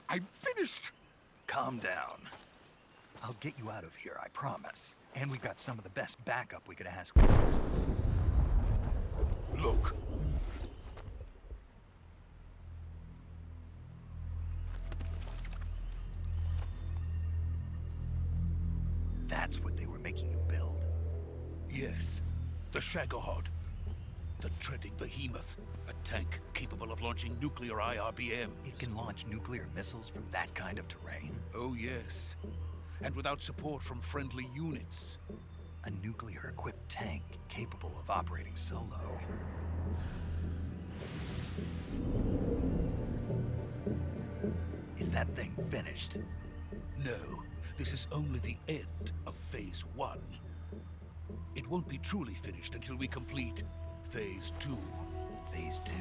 I'm finished! Calm down. I'll get you out of here, I promise. And we've got some of the best backup we could ask for. Look. That's what they were making you build. Yes. The Shagohod. The treading behemoth. A tank capable of launching nuclear IRBMs. It can launch nuclear missiles from that kind of terrain? Oh, yes. And without support from friendly units. A nuclear-equipped tank capable of operating solo. Is that thing finished? No. This is only the end of Phase 1. It won't be truly finished until we complete Phase 2. Phase 2?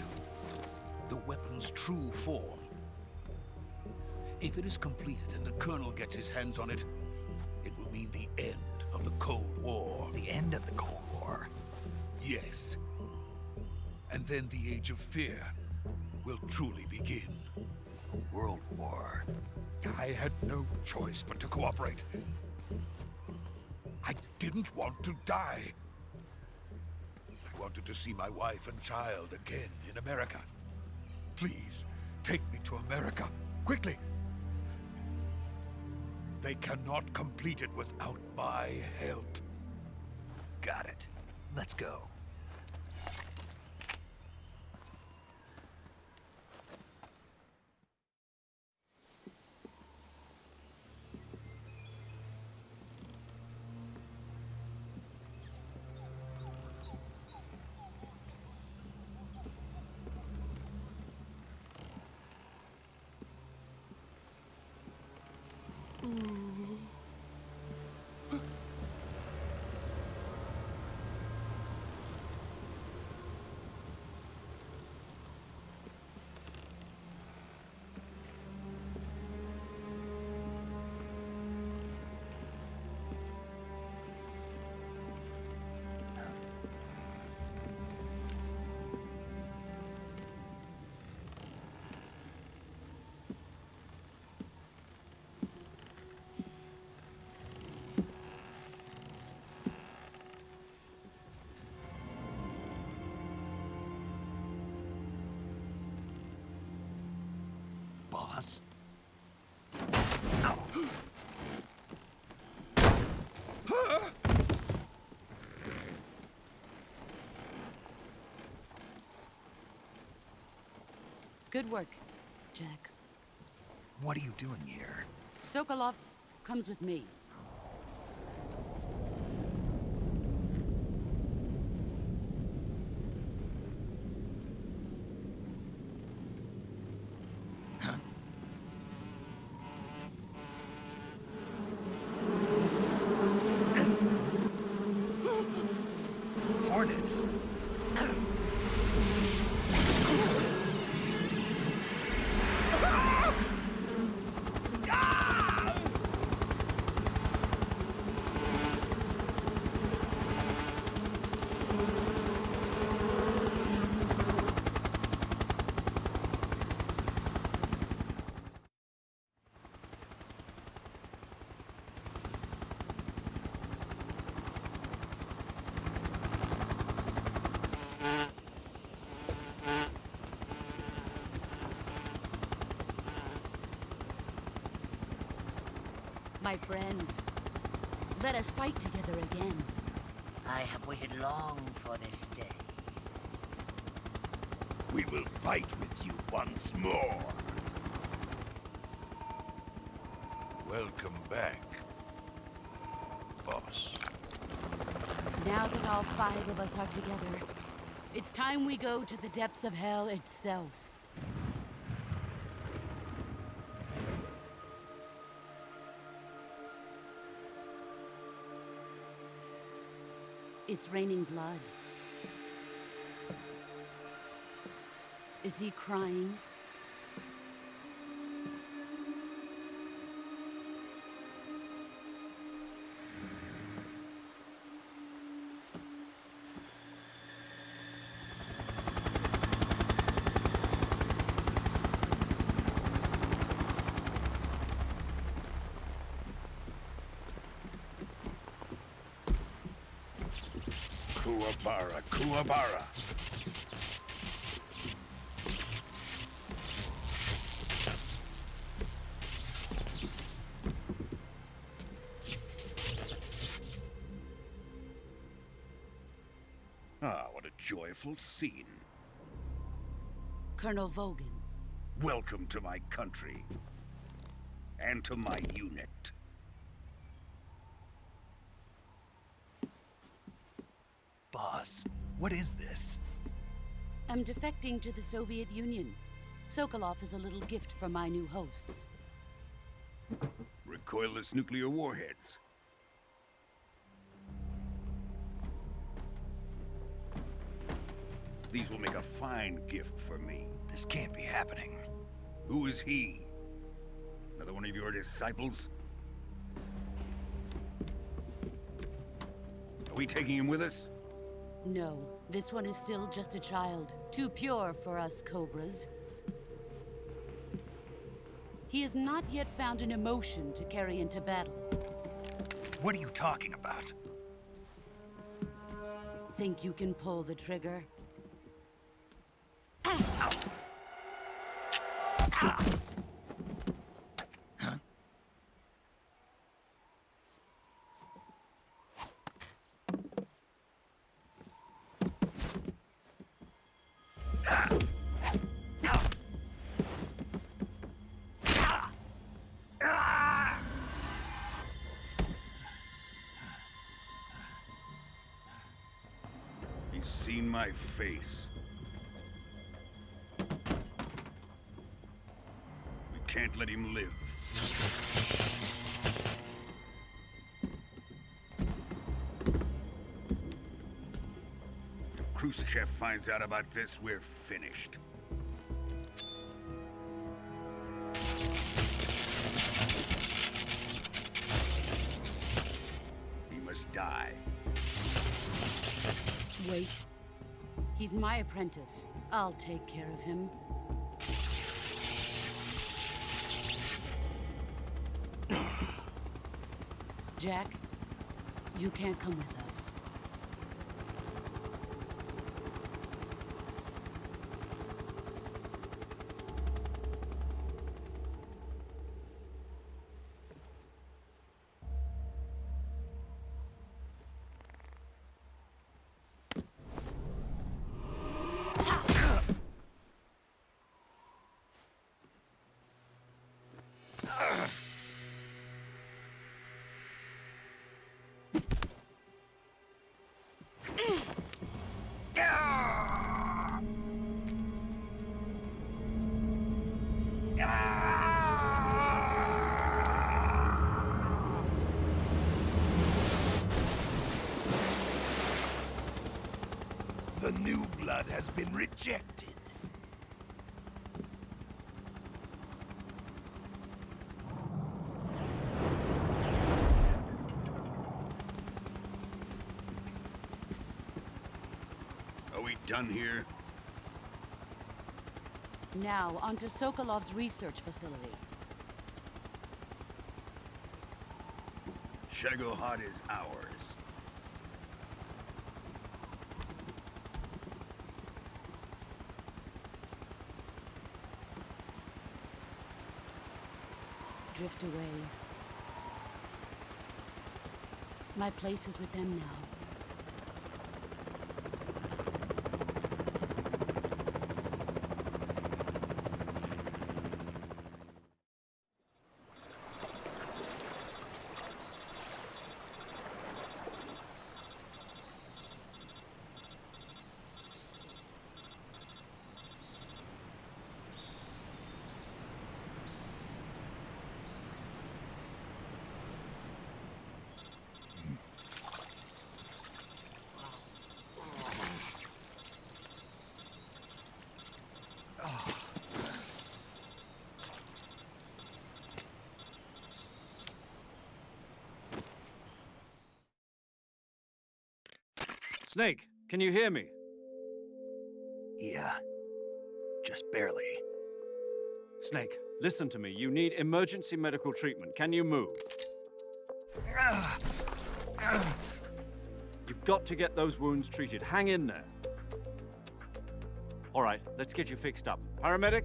The weapon's true form. If it is completed and the Colonel gets his hands on it, it will mean the end of the Cold War. The end of the Cold War? Yes. And then the Age of Fear will truly begin. A world war. I had no choice but to cooperate. I didn't want to die. I wanted to see my wife and child again in America. Please, take me to America, quickly. They cannot complete it without my help. Got it. Let's go. Boss? Good work, Jack. What are you doing here? Sokolov comes with me. Hornets! My friends, let us fight together again. I have waited long for this day. We will fight with you once more. Welcome back, boss. Now that all 5 of us are together, it's time we go to the depths of hell itself. It's raining blood. Is he crying? Kuwabara, Kuwabara. Ah, what a joyful scene. Colonel Vogan. Welcome to my country. And to my unit. Boss, what is this? I'm defecting to the Soviet Union. Sokolov is a little gift from my new hosts. Recoilless nuclear warheads. These will make a fine gift for me. This can't be happening. Who is he? Another one of your disciples? Are we taking him with us? No, this one is still just a child. Too pure for us Cobras. He has not yet found an emotion to carry into battle. What are you talking about? Think you can pull the trigger? He's seen my face. We can't let him live. If Khrushchev finds out about this, we're finished. He must die. Wait. He's my apprentice. I'll take care of him. Jack, you can't come with us. The new blood has been rejected. Are we done here? Now, onto Sokolov's research facility. Shagohod is ours. Drift away. My place is with them now. Snake, can you hear me? Yeah. Just barely. Snake, listen to me. You need emergency medical treatment. Can you move? You've got to get those wounds treated. Hang in there. All right, let's get you fixed up. Paramedic?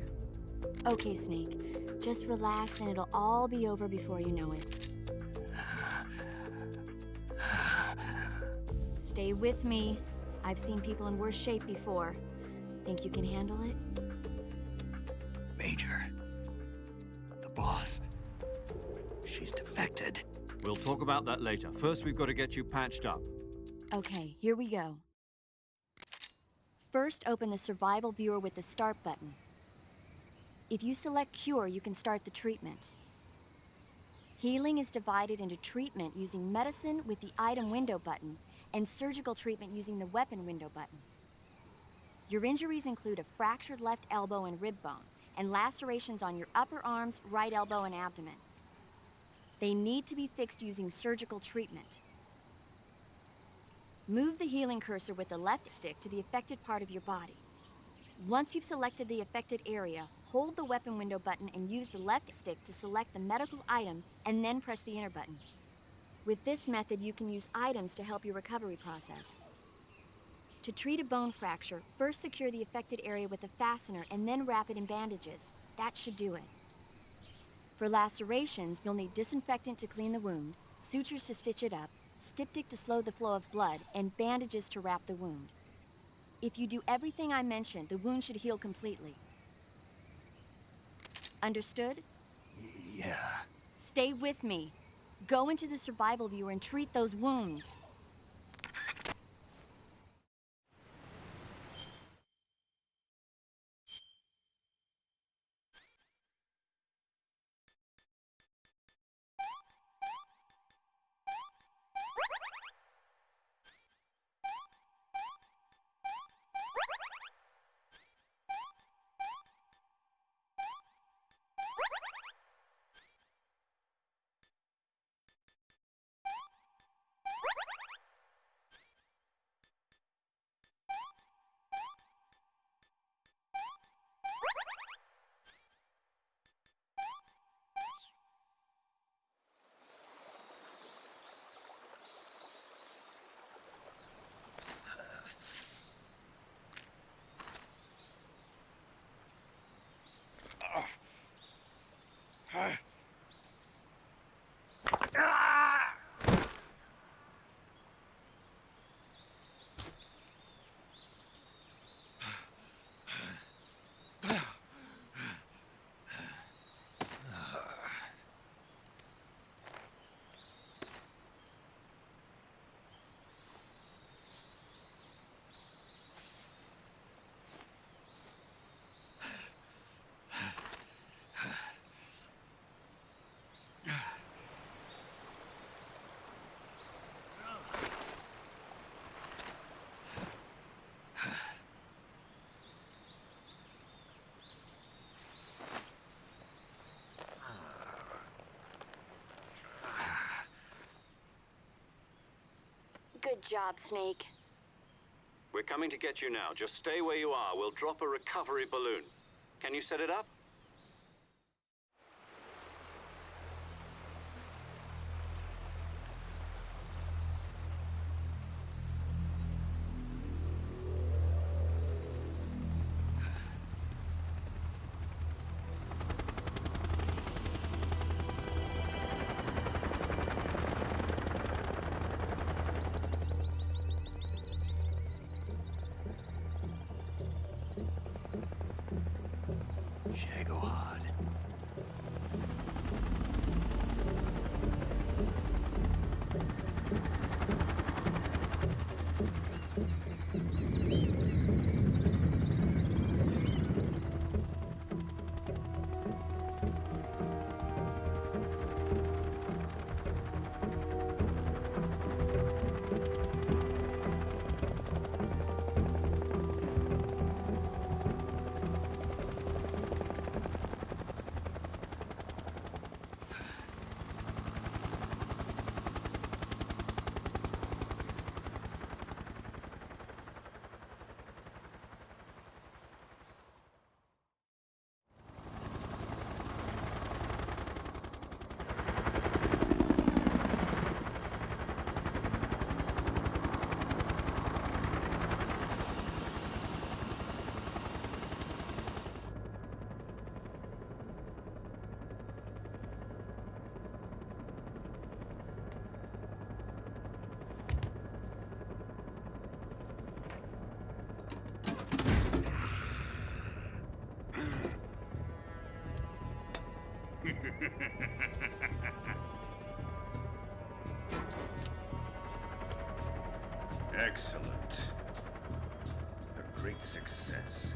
Okay, Snake. Just relax and it'll all be over before you know it. Stay with me. I've seen people in worse shape before. Think you can handle it? Major. The boss. She's defected. We'll talk about that later. First, we've got to get you patched up. Okay, here we go. First, open the survival viewer with the start button. If you select cure, you can start the treatment. Healing is divided into treatment using medicine with the item window button and surgical treatment using the weapon window button. Your injuries include a fractured left elbow and rib bone, and lacerations on your upper arms, right elbow, and abdomen. They need to be fixed using surgical treatment. Move the healing cursor with the left stick to the affected part of your body. Once you've selected the affected area, hold the weapon window button and use the left stick to select the medical item, and then press the enter button. With this method, you can use items to help your recovery process. To treat a bone fracture, first secure the affected area with a fastener and then wrap it in bandages. That should do it. For lacerations, you'll need disinfectant to clean the wound, sutures to stitch it up, styptic to slow the flow of blood, and bandages to wrap the wound. If you do everything I mentioned, the wound should heal completely. Understood? Yeah. Stay with me. Go into the survival viewer and treat those wounds. Good job, Snake. We're coming to get you now. Just stay where you are. We'll drop a recovery balloon. Can you set it up? Shagohod. Excellent. A great success.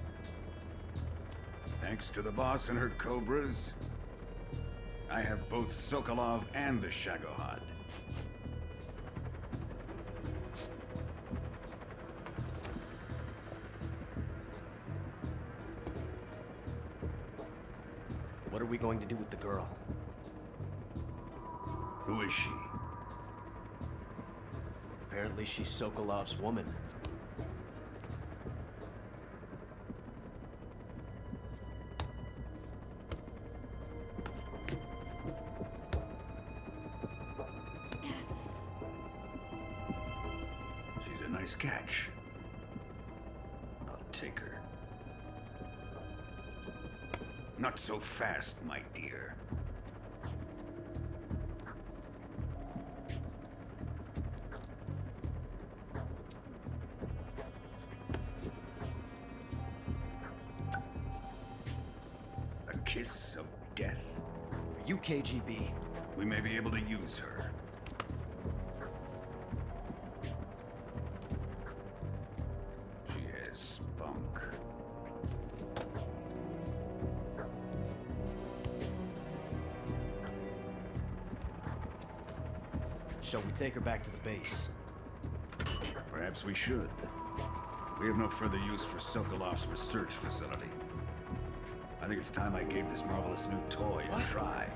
Thanks to the boss and her cobras, I have both Sokolov and the Shagohod. What are we going to do with the girl? Who is she? Apparently she's Sokolov's woman. She's a nice catch. I'll take her. Not so fast, my dear. A kiss of death? Are you KGB? We may be able to use her. She has spunk. Shall we take her back to the base? Perhaps we should. We have no further use for Sokolov's research facility. I think it's time I gave this marvelous new toy a try.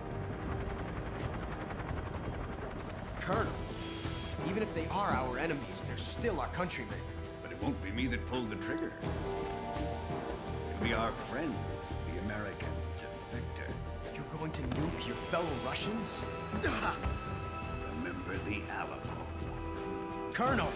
Colonel, even if they are our enemies, they're still our countrymen. But it won't be me that pulled the trigger. It'll be our friend, the American defector. You're going to nuke your fellow Russians? Remember the Alamo. Colonel!